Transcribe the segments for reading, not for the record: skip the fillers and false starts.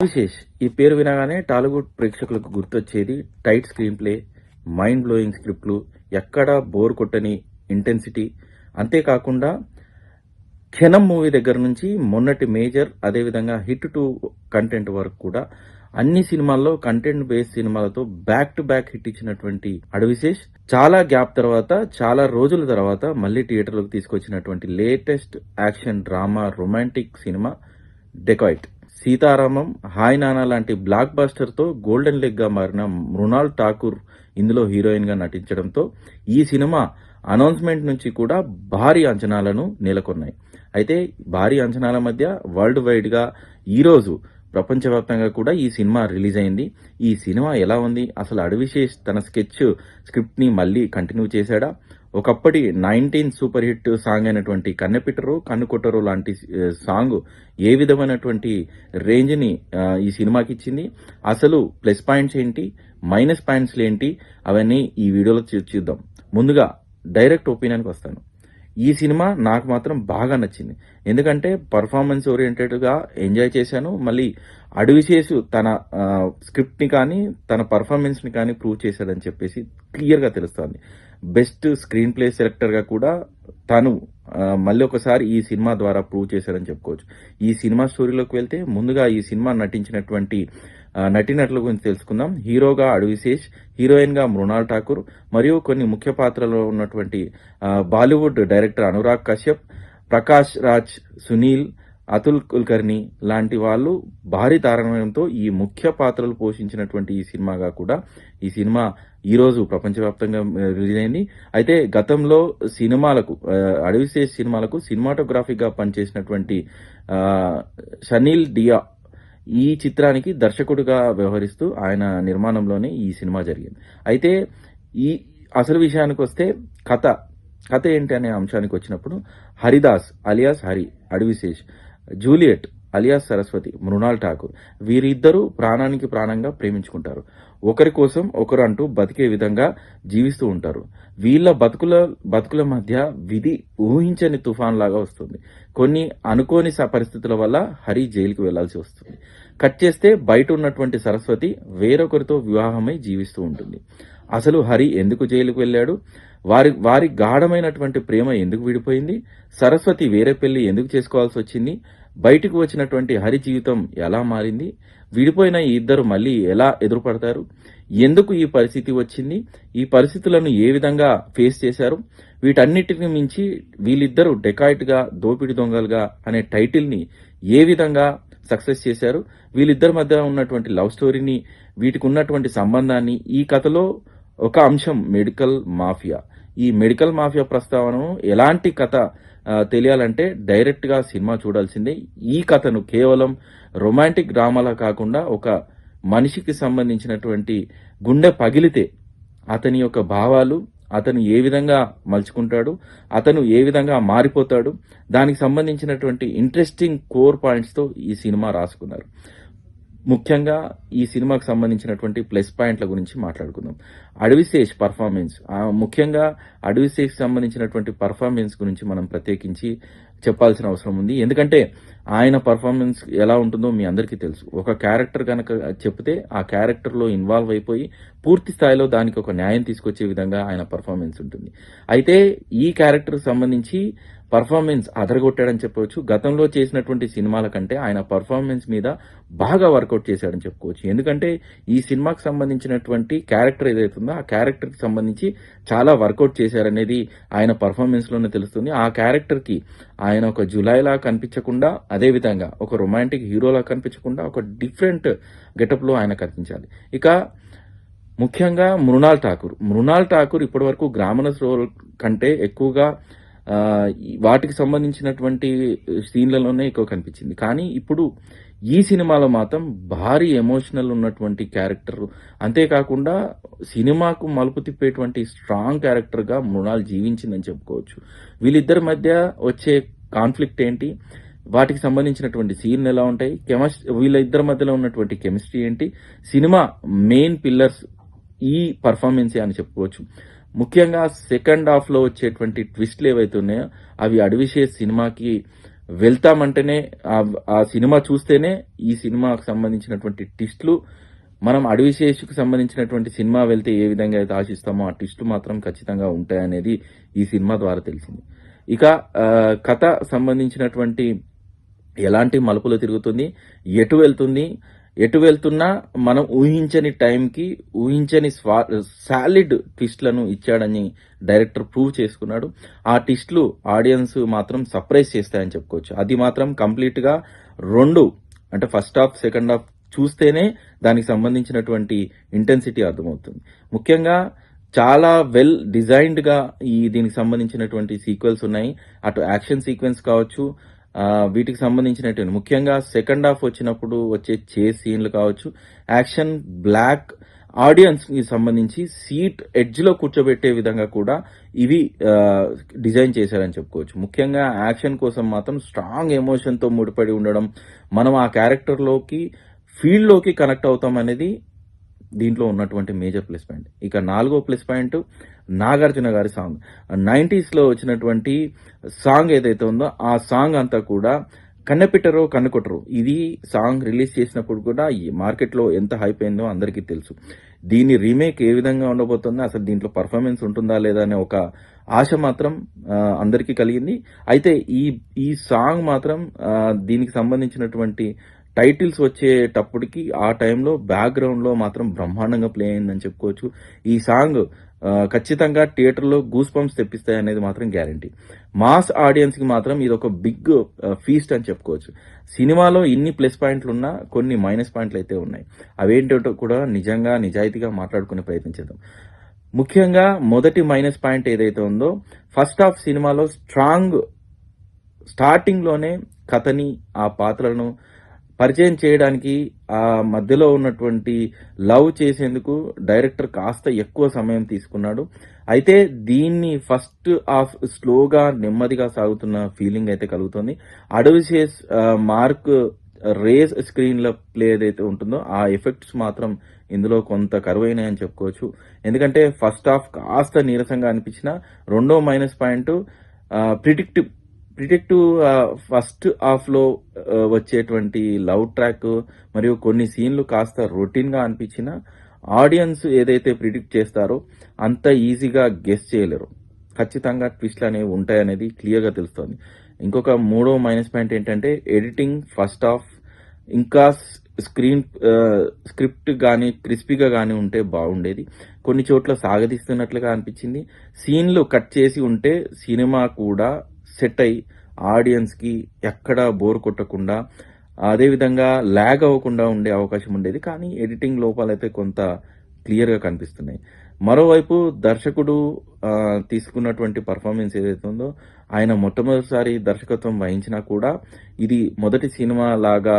విశేష్ ఈ పేరు వినగానే టాలీవుడ్ ప్రేక్షకులకు గుర్తొచ్చేది tight screen play, mind blowing స్క్రిప్ట్లు, ఎక్కడా బోర్ కొట్టని ఇంటెన్సిటీ. అంతేకాకుండా క్షణం మూవీ దగ్గర నుంచి మొన్నటి మేజర్ అదేవిధంగా హిట్ టు కంటెంట్ వరకు కూడా అన్ని సినిమాల్లో కంటెంట్ బేస్డ్ సినిమాలతో బ్యాక్ టు బ్యాక్ హిట్ ఇచ్చినటువంటి అడవిశేష్ చాలా గ్యాప్ తర్వాత, చాలా రోజుల తర్వాత మళ్ళీ థియేటర్లకు తీసుకొచ్చినటువంటి latest action drama romantic cinema Dacoit. Sitaramam, hi Nanna లాంటి బ్లాక్ బస్టర్తో గోల్డెన్ లెగ్ గా మారిన మృణాల్ ఠాకూర్ ఇందులో హీరోయిన్ గా నటించడంతో ఈ సినిమా అనౌన్స్మెంట్ నుంచి కూడా భారీ అంచనాలను నెలకొన్నాయి. అయితే భారీ అంచనాల మధ్య వరల్డ్ వైడ్ గా ఈరోజు ప్రపంచవ్యాప్తంగా కూడా ఈ సినిమా రిలీజ్ అయింది. ఈ సినిమా ఎలా ఉంది, అసలు అడవిశేష్ తన స్క్రిప్ట్ ని మళ్ళీ కంటిన్యూ చేశాడా, ఒకప్పటి 19 సూపర్ హిట్ సాంగ్ అయినటువంటి కన్నెపిట్టరు కన్నుకొట్టరు లాంటి సాంగ్ ఏ విధమైనటువంటి రేంజ్ ని ఈ సినిమాకి ఇచ్చింది, అసలు ప్లస్ పాయింట్స్ ఏంటి, మైనస్ పాయింట్స్ ఏంటి, అవన్నీ ఈ వీడియోలో చూద్దాం. ముందుగా డైరెక్ట్ ఒపీనియన్కి వస్తాను. ఈ సినిమా నాకు మాత్రం బాగా నచ్చింది. ఎందుకంటే పర్ఫార్మెన్స్ ఓరియంటెడ్ గా ఎంజాయ్ చేశాను. మళ్ళీ అడవిశేషు తన స్క్రిప్ట్ ని కానీ తన పర్ఫార్మెన్స్ ని కానీ ప్రూవ్ చేశాడని చెప్పేసి క్లియర్ గా తెలుస్తోంది. బెస్ట్ స్క్రీన్ ప్లే సెలెక్టర్ గా కూడా తను మళ్ళీ ఒకసారి ఈ సినిమా ద్వారా ప్రూవ్ చేశాడని చెప్పుకోవచ్చు. ఈ సినిమా స్టోరీలోకి వెళ్తే ముందుగా ఈ సినిమా నటించినటువంటి నటీనటుల గురించి తెలుసుకుందాం. హీరోగా అడవిశేష్, హీరోయిన్ గా మృణాల్ ఠాకూర్ మరియు కొన్ని ముఖ్య పాత్రలో ఉన్నటువంటి బాలీవుడ్ డైరెక్టర్ అనురాగ్ కశ్యప్, ప్రకాష్ రాజ్, సునీల్, అతుల్ కుల్కర్ని లాంటి వాళ్ళు భారీ తారాగణంతో ఈ ముఖ్య పాత్రలు పోషించినటువంటి ఈ సినిమాగా కూడా ఈ సినిమా ఈ రోజు ప్రపంచవ్యాప్తంగా రిలీజ్ అయింది. అయితే గతంలో సినిమాలకు అడవిశేష్ సినిమాలకు సినిమాటోగ్రాఫిక్ గా పనిచేసినటువంటి షనీల్ డియా ఈ చిత్రానికి దర్శకుడిగా వ్యవహరిస్తూ ఆయన నిర్మాణంలోనే ఈ సినిమా జరిగింది. అయితే ఈ అసలు విషయానికి వస్తే కథ ఏంటి అనే అంశానికి వచ్చినప్పుడు Haridas alias Hari, Adivi Sesh, Juliet alias Saraswati, Mrunal Thakur వీరిద్దరూ ప్రాణానికి ప్రాణంగా ప్రేమించుకుంటారు. ఒకరి కోసం ఒకరు అంటూ బతికే విధంగా జీవిస్తూ ఉంటారు. వీళ్ళ బతుకుల మధ్య విధి ఊహించని తుఫాన్ లాగా వస్తుంది. కొన్ని అనుకోని పరిస్థితుల వల్ల హరి జైలుకు వెళ్లాల్సి వస్తుంది. కట్ చేస్తే బయట ఉన్నటువంటి సరస్వతి వేరొకరితో వివాహమై జీవిస్తూ ఉంటుంది. అసలు హరి ఎందుకు జైలుకు వెళ్లాడు, వారి గాఢమైనటువంటి ప్రేమ ఎందుకు విడిపోయింది, సరస్వతి వేరే పెళ్లి ఎందుకు చేసుకోవాల్సి వచ్చింది, బయటకు వచ్చినటువంటి హరి జీవితం ఎలా మారింది, విడిపోయిన ఈ ఇద్దరు మళ్ళీ ఎలా ఎదురుపడతారు, ఎందుకు ఈ పరిస్థితి వచ్చింది, ఈ పరిస్థితులను ఏ విధంగా ఫేస్ చేశారు, వీటన్నిటిని మించి వీళ్ళిద్దరూ డెకాయిట్ గా, దోపిడి దొంగలుగా అనే టైటిల్ ని ఏ విధంగా సక్సెస్ చేశారు, వీళ్ళిద్దరి మధ్య ఉన్నటువంటి లవ్ స్టోరీని, వీటికి ఉన్నటువంటి సంబంధాన్ని, ఈ కథలో ఒక అంశం మెడికల్ మాఫియా. ఈ మెడికల్ మాఫియా ప్రస్తావనను ఎలాంటి కథ తెలియాలంటే డైరెక్ట్ గా సినిమా చూడాల్సిందే. ఈ కథను కేవలం రొమాంటిక్ డ్రామాలా కాకుండా ఒక మనిషికి సంబంధించినటువంటి గుండె పగిలితే అతని యొక్క భావాలు, అతను ఏ విధంగా మలుచుకుంటాడు, అతను ఏ విధంగా మారిపోతాడు, దానికి సంబంధించినటువంటి ఇంట్రెస్టింగ్ కోర్ పాయింట్స్ తో ఈ సినిమా రాసుకున్నారు. ముఖ్యంగా ఈ సినిమాకు సంబంధించినటువంటి ప్లస్ పాయింట్ల గురించి మాట్లాడుకుందాం. అడవిశేష్ పర్ఫార్మెన్స్, ముఖ్యంగా అడవిశేష్ సంబంధించినటువంటి పర్ఫార్మెన్స్ గురించి మనం ప్రత్యేకించి చెప్పాల్సిన అవసరం ఉంది. ఎందుకంటే ఆయన పర్ఫార్మెన్స్ ఎలా ఉంటుందో మీ అందరికీ తెలుసు. ఒక క్యారెక్టర్ కనుక చెప్తే ఆ క్యారెక్టర్ లో ఇన్వాల్వ్ అయిపోయి పూర్తి స్థాయిలో దానికి ఒక న్యాయం తీసుకొచ్చే విధంగా ఆయన పర్ఫార్మెన్స్ ఉంటుంది. అయితే ఈ క్యారెక్టర్ సంబంధించి పర్ఫార్మెన్స్ అదరగొట్టాడని చెప్పవచ్చు. గతంలో చేసినటువంటి సినిమాల కంటే ఆయన పర్ఫార్మెన్స్ మీద బాగా వర్కౌట్ చేశాడని చెప్పుకోవచ్చు. ఎందుకంటే ఈ సినిమాకి సంబంధించినటువంటి క్యారెక్టర్ ఏదైతుందో ఆ క్యారెక్టర్ కి సంబంధించి చాలా వర్కౌట్ చేశారనేది ఆయన పర్ఫార్మెన్స్ లోనే తెలుస్తుంది. ఆ క్యారెక్టర్ కి ఆయన ఒక జులైలా కనిపించకుండా, అదే విధంగా ఒక రొమాంటిక్ హీరోలా కనిపించకుండా ఒక డిఫరెంట్ గెటప్ లో ఆయన కనిపించాలి. ఇక ముఖ్యంగా మృణాల్ ఠాకూర్ ఇప్పటి వరకు గ్రామనస్ రోల్ కంటే ఎక్కువగా వాటికి సంబంధించినటువంటి సీన్లలోనే ఎక్కువ కనిపించింది. కానీ ఇప్పుడు ఈ సినిమాలో మాత్రం భారీ ఎమోషనల్ ఉన్నటువంటి క్యారెక్టర్, అంతేకాకుండా సినిమాకు మలుపు తిప్పేటువంటి స్ట్రాంగ్ క్యారెక్టర్ గా మృణాల్ జీవించిందని చెప్పుకోవచ్చు. వీళ్ళిద్దరి మధ్య వచ్చే కాన్ఫ్లిక్ట్ ఏంటి, వాటికి సంబంధించినటువంటి సీన్లు ఎలా ఉంటాయి, వీళ్ళ ఇద్దరి మధ్యలో ఉన్నటువంటి కెమిస్ట్రీ ఏంటి, సినిమా మెయిన్ పిల్లర్స్ ఈ పర్ఫార్మెన్సే అని చెప్పుకోవచ్చు. ముఖ్యంగా సెకండ్ హాఫ్ లో వచ్చేటువంటి ట్విస్ట్లు ఏవైతే ఉన్నాయో అవి అడవిశేష్ సినిమాకి వెళ్తామంటేనే ఆ సినిమా చూస్తేనే ఈ సినిమాకు సంబంధించినటువంటి ట్విస్టులు మనం అడవిశేషుకు సంబంధించినటువంటి సినిమా వెళ్తే ఏ విధంగా అయితే ఆశిస్తామో ఆ ట్విస్టులు మాత్రం ఖచ్చితంగా ఉంటాయనేది ఈ సినిమా ద్వారా తెలిసింది. ఇక కథ సంబంధించినటువంటి ఎలాంటి మలుపులు తిరుగుతుంది, ఎటు వెళ్తున్నా మనం ఊహించని టైంకి ఊహించని సాలిడ్ ట్విస్ట్లను ఇచ్చాడని డైరెక్టర్ ప్రూవ్ చేసుకున్నాడు. ఆ ట్విస్ట్లు ఆడియన్స్ మాత్రం సర్ప్రైజ్ చేస్తాయని చెప్పుకోవచ్చు. అది మాత్రం కంప్లీట్గా రెండు అంటే ఫస్ట్ హాఫ్ సెకండ్ హాఫ్ చూస్తేనే దానికి సంబంధించినటువంటి ఇంటెన్సిటీ అర్థమవుతుంది. ముఖ్యంగా చాలా వెల్ డిజైన్డ్గా దీనికి సంబంధించినటువంటి సీక్వెల్స్ ఉన్నాయి. అటు యాక్షన్ సీక్వెన్స్ కావచ్చు, వీటికి సంబంధించినటువంటి ముఖ్యంగా సెకండ్ హాఫ్ వచ్చినప్పుడు వచ్చే చేస్ సీన్లు కావచ్చు, యాక్షన్ బ్లాక్ ఆడియన్స్కి సంబంధించి సీట్ ఎడ్జ్లో కూర్చోబెట్టే విధంగా కూడా ఇవి డిజైన్ చేశారని చెప్పుకోవచ్చు. ముఖ్యంగా యాక్షన్ కోసం మాత్రం స్ట్రాంగ్ ఎమోషన్తో ముడిపడి ఉండడం, మనం ఆ క్యారెక్టర్లోకి ఫీల్డ్లోకి కనెక్ట్ అవుతాం అనేది దీంట్లో ఉన్నటువంటి మేజర్ ప్లస్ పాయింట్. ఇక 4వ ప్లస్ పాయింట్ నాగార్జున గారి సాంగ్. 90sలో వచ్చినటువంటి సాంగ్ ఏదైతే ఉందో ఆ సాంగ్ అంతా కూడా కన్నెపిట్టరో కన్నుకొట్టరు. ఇది సాంగ్ రిలీజ్ చేసినప్పుడు కూడా ఈ మార్కెట్లో ఎంత హైప్ అయిందో అందరికీ తెలుసు. దీని రీమేక్ ఏ విధంగా ఉండబోతుందో, అసలు దీంట్లో పర్ఫార్మెన్స్ ఉంటుందా లేదా అనే ఒక ఆశ మాత్రం అందరికీ కలిగింది. అయితే ఈ సాంగ్ మాత్రం దీనికి సంబంధించినటువంటి టైటిల్స్ వచ్చేటప్పటికి ఆ టైంలో బ్యాక్గ్రౌండ్లో మాత్రం బ్రహ్మాండంగా ప్లే అయిందని చెప్పుకోవచ్చు. ఈ సాంగ్ ఖచ్చితంగా థియేటర్లో గూస్ బంప్స్ తెప్పిస్తాయి అనేది మాత్రం గ్యారంటీ. మాస్ ఆడియన్స్కి మాత్రం ఇది ఒక బిగ్ ఫీస్ట్ అని చెప్పుకోవచ్చు. సినిమాలో ఇన్ని ప్లస్ పాయింట్లు ఉన్నా కొన్ని మైనస్ పాయింట్లు అయితే ఉన్నాయి. అవేంటో కూడా నిజాయితీగా మాట్లాడుకునే ప్రయత్నించేద్దాం. ముఖ్యంగా మొదటి మైనస్ పాయింట్ ఏదైతే ఉందో, ఫస్ట్ హాఫ్ సినిమాలో స్టార్టింగ్లోనే కథని ఆ పాత్రలను పరిచయం చేయడానికి ఆ మధ్యలో ఉన్నటువంటి లవ్ చేసేందుకు డైరెక్టర్ కాస్త ఎక్కువ సమయం తీసుకున్నాడు. అయితే దీన్ని ఫస్ట్ హాఫ్ స్లోగా నెమ్మదిగా సాగుతున్న ఫీలింగ్ అయితే కలుగుతుంది. అడవిశేష్ మార్క్ రేస్ స్క్రీన్ల ప్లే ఏదైతే ఉంటుందో ఆ ఎఫెక్ట్స్ మాత్రం ఇందులో కొంత కరువైనాయని చెప్పుకోవచ్చు. ఎందుకంటే ఫస్ట్ హాఫ్ కాస్త నీరసంగా అనిపించిన, రెండో మైనస్ పాయింట్ ప్రిడిక్టివ్ ఫస్ట్ హాఫ్లో వచ్చేటువంటి లవ్ ట్రాక్ మరియు కొన్ని సీన్లు కాస్త రొటీన్గా అనిపించిన, ఆడియన్స్ ఏదైతే ప్రిడిక్ట్ చేస్తారో అంత ఈజీగా గెస్ చేయలేరు. ఖచ్చితంగా ట్విస్ట్లు అనేవి ఉంటాయనేది క్లియర్గా తెలుస్తుంది. ఇంకొక మూడో మైనస్ పాయింట్ ఏంటంటే ఎడిటింగ్. ఫస్ట్ హాఫ్ ఇంకా స్క్రిప్ట్ కానీ క్రిస్పీగా కానీ ఉంటే బాగుండేది. కొన్ని చోట్ల సాగదీస్తున్నట్లుగా అనిపించింది. సీన్లు కట్ చేసి ఉంటే సినిమా కూడా సెట్ అయ్యి ఆడియన్స్కి ఎక్కడా బోర్ కొట్టకుండా, అదేవిధంగా ల్యాగ్ అవ్వకుండా ఉండే అవకాశం ఉండేది. కానీ ఎడిటింగ్ లోపాలైతే కొంత క్లియర్గా కనిపిస్తున్నాయి. మరోవైపు దర్శకుడు తీసుకున్నటువంటి పర్ఫార్మెన్స్ ఏదైతే ఉందో, ఆయన మొట్టమొదటిసారి దర్శకత్వం వహించినా కూడా ఇది మొదటి సినిమా లాగా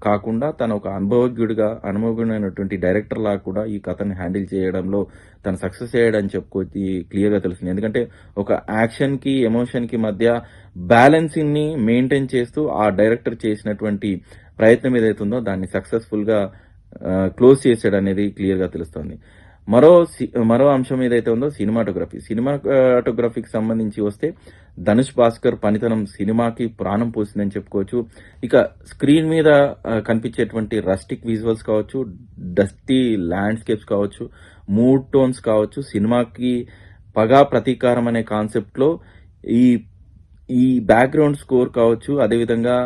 కాకుండా తను ఒక అనుభవజ్ఞుడైనటువంటి డైరెక్టర్ లాగా కూడా ఈ కథని హ్యాండిల్ చేయడంలో తను సక్సెస్ అయ్యాడని చెప్పుకోవచ్చు క్లియర్గా తెలుస్తుంది. ఎందుకంటే ఒక యాక్షన్కి ఎమోషన్కి మధ్య బ్యాలెన్సింగ్ని మెయింటైన్ చేస్తూ ఆ డైరెక్టర్ చేసినటువంటి ప్రయత్నం ఏదైతే ఉందో దాన్ని సక్సెస్ఫుల్గా క్లోజ్ చేసాడు అనేది క్లియర్గా తెలుస్తుంది. మరో అంశం ఏదైతే ఉందో సినిమాటోగ్రఫీకి సంబంధించి వస్తే ధనుష్ భాస్కర్ పనితనం సినిమాకి ప్రాణం పోసిందని చెప్పుకోవచ్చు. ఇక స్క్రీన్ మీద కనిపించేటువంటి రస్టిక్ విజువల్స్ కావచ్చు, డస్టీ ల్యాండ్స్కేప్స్ కావచ్చు, మూడ్ టోన్స్ కావచ్చు, సినిమాకి పగా ప్రతీకారం అనే కాన్సెప్ట్లో ఈ బ్యాక్గ్రౌండ్ స్కోర్ కావచ్చు, అదేవిధంగా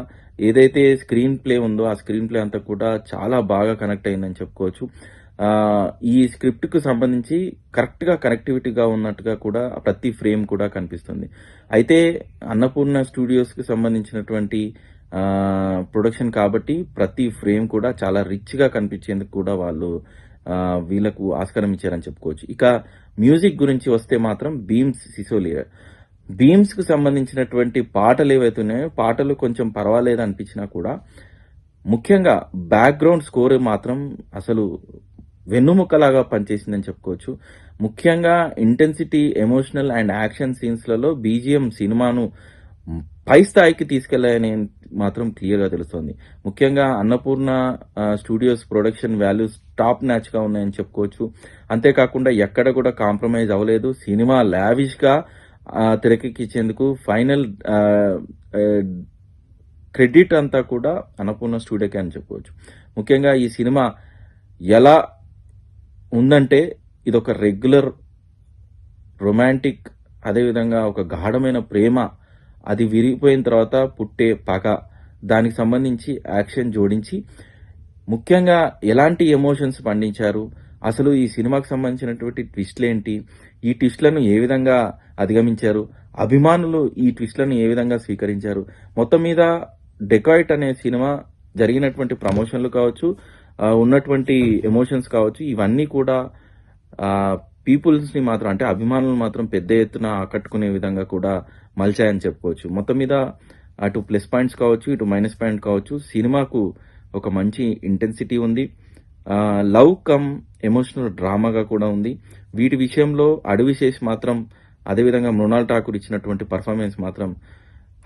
ఏదైతే స్క్రీన్ ప్లే ఉందో ఆ స్క్రీన్ ప్లే అంతా కూడా చాలా బాగా కనెక్ట్ అయిందని చెప్పుకోవచ్చు. ఈ స్క్రిప్ట్కు సంబంధించి కరెక్ట్గా కనెక్టివిటీగా ఉన్నట్టుగా కూడా ప్రతి ఫ్రేమ్ కూడా కనిపిస్తుంది. అయితే అన్నపూర్ణ స్టూడియోస్కి సంబంధించినటువంటి ప్రొడక్షన్ కాబట్టి ప్రతి ఫ్రేమ్ కూడా చాలా రిచ్గా కనిపించేందుకు కూడా వాళ్ళు వీళ్ళకు ఆస్కారం ఇచ్చారని చెప్పుకోవచ్చు. ఇక మ్యూజిక్ గురించి వస్తే మాత్రం బీమ్స్కి సంబంధించినటువంటి పాటలు ఏవైతే ఉన్నాయో పాటలు కొంచెం పర్వాలేదు అనిపించినా కూడా ముఖ్యంగా బ్యాక్గ్రౌండ్ స్కోర్ మాత్రం అసలు వెన్నుముక్కలాగా పనిచేసిందని చెప్పుకోవచ్చు. ముఖ్యంగా ఇంటెన్సిటీ, ఎమోషనల్ అండ్ యాక్షన్ సీన్స్లలో బీజిఎం సినిమాను పై స్థాయికి తీసుకెళ్లాయని మాత్రం క్లియర్గా తెలుస్తోంది. ముఖ్యంగా Annapurna studios production values top న్యాచ్గా ఉన్నాయని చెప్పుకోవచ్చు. అంతేకాకుండా ఎక్కడ కూడా కాంప్రమైజ్ అవ్వలేదు. సినిమా లావిష్గా తెరకెక్కించేందుకు ఫైనల్ క్రెడిట్ అంతా కూడా అన్నపూర్ణ స్టూడియోకే అని చెప్పవచ్చు. ముఖ్యంగా ఈ సినిమా ఎలా ఉందంటే ఇదొక రెగ్యులర్ రొమాంటిక్, అదేవిధంగా ఒక గాఢమైన ప్రేమ, అది విరిగిపోయిన తర్వాత పుట్టే పగ, దానికి సంబంధించి యాక్షన్ జోడించి ముఖ్యంగా ఎలాంటి ఎమోషన్స్ పండించారు, అసలు ఈ సినిమాకి సంబంధించినటువంటి ట్విస్ట్లేంటి, ఈ ట్విస్ట్లను ఏ విధంగా అధిగమించారు, అభిమానులు ఈ ట్విస్ట్లను ఏ విధంగా స్వీకరించారు, మొత్తం మీద డెకాయిట్ అనే సినిమా జరిగినటువంటి ప్రమోషన్లు కావచ్చు, ఉన్నటువంటి ఎమోషన్స్ కావచ్చు, ఇవన్నీ కూడా పీపుల్స్ని మాత్రం, అంటే అభిమానులు మాత్రం పెద్ద ఎత్తున ఆకట్టుకునే విధంగా కూడా మలిచాయని చెప్పుకోవచ్చు. మొత్తం మీద అటు ప్లస్ పాయింట్స్ కావచ్చు, ఇటు మైనస్ పాయింట్ కావచ్చు, సినిమాకు ఒక మంచి ఇంటెన్సిటీ ఉంది. లవ్ కమ్ ఎమోషనల్ డ్రామాగా కూడా ఉంది. వీటి విషయంలో అడవిశేష్ మాత్రం, అదేవిధంగా మృణాల్ ఠాకూర్ ఇచ్చినటువంటి పర్ఫార్మెన్స్ మాత్రం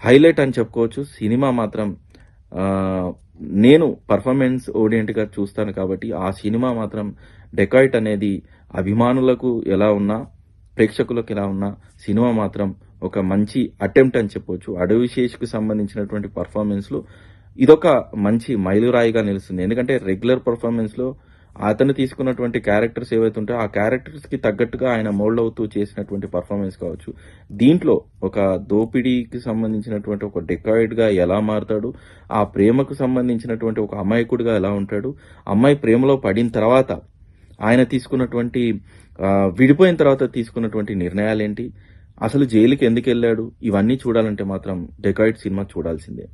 హైలైట్ అని చెప్పుకోవచ్చు. సినిమా మాత్రం నేను పర్ఫార్మెన్స్ ఓరియంట్గా చూస్తాను కాబట్టి ఆ సినిమా మాత్రం డెకాయిట్ అనేది అభిమానులకు ఎలా ఉన్నా, ప్రేక్షకులకు ఎలా ఉన్నా, సినిమా మాత్రం ఒక మంచి అటెంప్ట్ అని చెప్పొచ్చు. అడవిశేష్కు సంబంధించినటువంటి పర్ఫార్మెన్స్లో ఇదొక మంచి మైలురాయిగా నిలుస్తుంది. ఎందుకంటే రెగ్యులర్ పర్ఫార్మెన్స్లో అతను తీసుకున్నటువంటి క్యారెక్టర్స్ ఏవైతే ఉంటాయో ఆ క్యారెక్టర్స్కి తగ్గట్టుగా ఆయన మోల్డ్ అవుతూ చేసినటువంటి పర్ఫార్మెన్స్ కావచ్చు. దీంట్లో ఒక దోపిడీకి సంబంధించినటువంటి ఒక డెకాయిడ్గా ఎలా మారుతాడు, ఆ ప్రేమకు సంబంధించినటువంటి ఒక అమాయకుడిగా ఎలా ఉంటాడు, అమ్మాయి ప్రేమలో పడిన తర్వాత ఆయన తీసుకున్నటువంటి విడిపోయిన తర్వాత తీసుకున్నటువంటి నిర్ణయాలేంటి, అసలు జైలుకి ఎందుకు వెళ్ళాడు, ఇవన్నీ చూడాలంటే మాత్రం డెకాయిడ్ సినిమా చూడాల్సిందే.